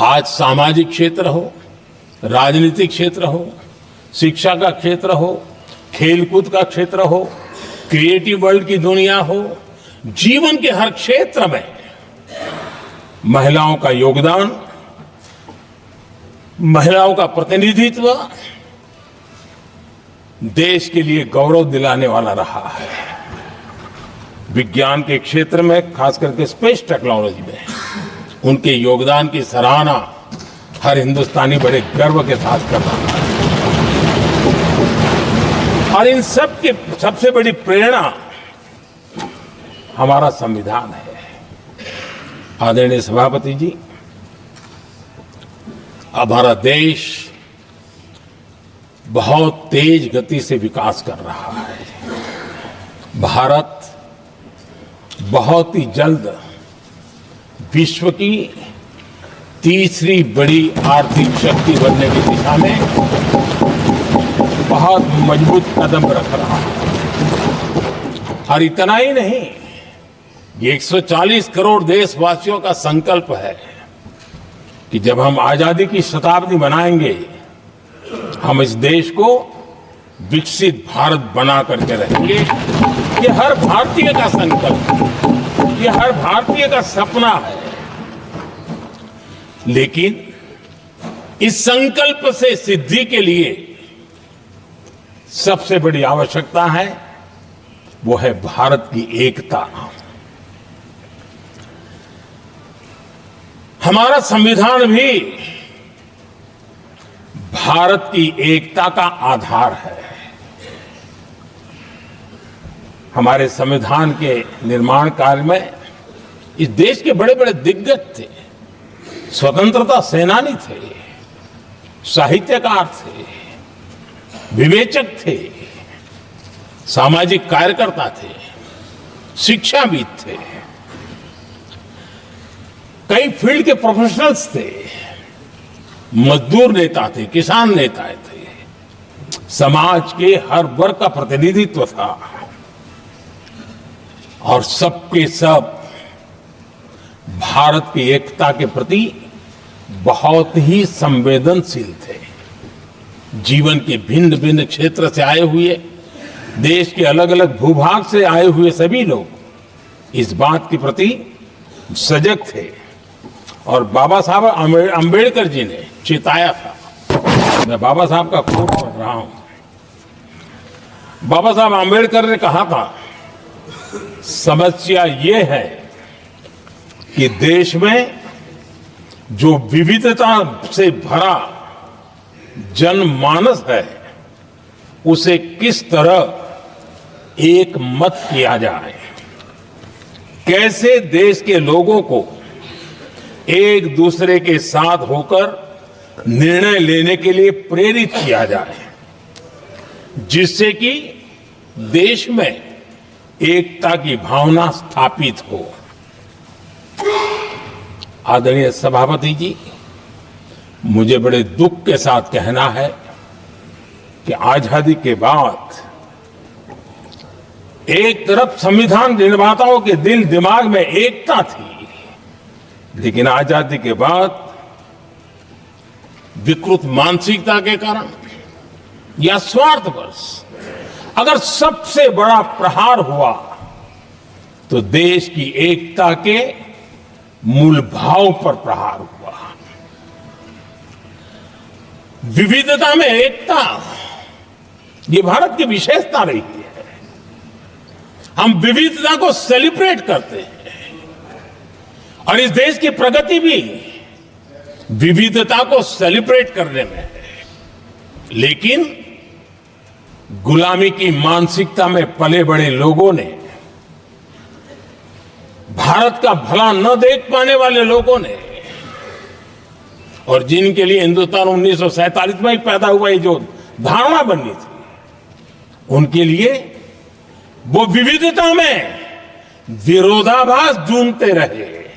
आज सामाजिक क्षेत्र हो, राजनीतिक क्षेत्र हो, शिक्षा का क्षेत्र हो, खेलकूद का क्षेत्र हो, क्रिएटिव वर्ल्ड की दुनिया हो, जीवन के हर क्षेत्र में महिलाओं का योगदान, महिलाओं का प्रतिनिधित्व देश के लिए गौरव दिलाने वाला रहा है। विज्ञान के क्षेत्र में, खास करके स्पेस टेक्नोलॉजी में उनके योगदान की सराहना हर हिंदुस्तानी बड़े गर्व के साथ कर रहा है। और इन सब की सबसे बड़ी प्रेरणा हमारा संविधान है। आदरणीय सभापति जी, हमारा देश बहुत तेज गति से विकास कर रहा है। भारत बहुत ही जल्द विश्व की तीसरी बड़ी आर्थिक शक्ति बनने की दिशा में बहुत मजबूत कदम रख रहा है। और इतना ही नहीं, ये 140 करोड़ देशवासियों का संकल्प है कि जब हम आजादी की शताब्दी मनाएंगे, हम इस देश को विकसित भारत बना करके रहेंगे। ये हर भारतीय का संकल्प, ये हर भारतीय का सपना है। लेकिन इस संकल्प से सिद्धि के लिए सबसे बड़ी आवश्यकता है, वो है भारत की एकता। हमारा संविधान भी भारत की एकता का आधार है। हमारे संविधान के निर्माण काल में इस देश के बड़े बड़े दिग्गज थे, स्वतंत्रता सेनानी थे, साहित्यकार थे, विवेचक थे, सामाजिक कार्यकर्ता थे, शिक्षाविद थे, कई फील्ड के प्रोफेशनल्स थे, मजदूर नेता थे, किसान नेता थे, समाज के हर वर्ग का प्रतिनिधित्व था और सबके सब भारत की एकता के प्रति बहुत ही संवेदनशील थे। जीवन के भिन्न भिन्न क्षेत्र से आए हुए, देश के अलग अलग भूभाग से आए हुए सभी लोग इस बात के प्रति सजग थे। और बाबा साहब अंबेडकर जी ने चेताया था। मैं बाबा साहब का कोट पढ़ रहा हूं। बाबा साहब अंबेडकर ने कहा था, समस्या ये है कि देश में जो विविधता से भरा जनमानस है, उसे किस तरह एक मत किया जाए, कैसे देश के लोगों को एक दूसरे के साथ होकर निर्णय लेने के लिए प्रेरित किया जाए, जिससे कि देश में एकता की भावना स्थापित हो। आदरणीय सभापति जी, मुझे बड़े दुख के साथ कहना है कि आजादी के बाद एक तरफ संविधान निर्माताओं के दिल दिमाग में एकता थी, लेकिन आजादी के बाद विकृत मानसिकता के कारण या स्वार्थवश अगर सबसे बड़ा प्रहार हुआ तो देश की एकता के मूल भाव पर प्रहार हुआ। विविधता में एकता, ये भारत की विशेषता रही है। हम विविधता को सेलिब्रेट करते हैं और इस देश की प्रगति भी विविधता को सेलिब्रेट करने में है। लेकिन गुलामी की मानसिकता में पले बड़े लोगों ने, भारत का भला न देख पाने वाले लोगों ने, और जिनके लिए हिंदुस्तान 1947 में ही पैदा हुआ, ये जो धारणा बननी थी, उनके लिए वो विविधता में विरोधाभास ढूंढते रहे।